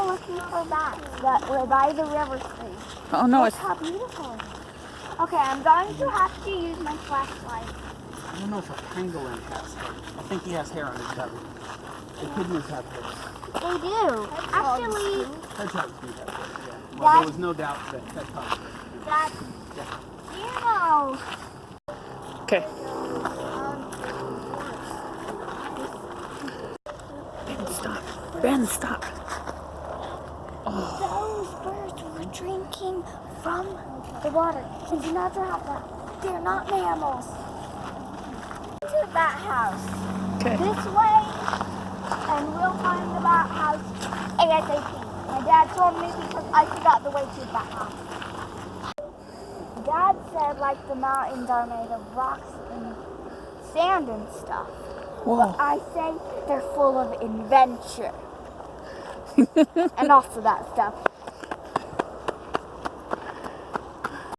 go looking for bats that were by the river stream. Oh no, Look it's how beautiful it is. Okay, I'm going to have to use my flashlight. I don't know if a pangolin has hair. I think he has hair on his belly. Echidnas have hair. They do. Actually, Hedgehogs do have hair, yeah. Well, there was no doubt that hedgehogs did. that's, Yeah. you know, okay. Ben, stop. those birds were drinking from the water. And do not drop that. They're not mammals. To that house. Okay. This way, and we'll find the bat house ASAP. My dad told me because I forgot the way to the bat house. Dad said like the mountains are made of rocks and sand and stuff. Whoa. But I say they're full of adventure. And also that stuff.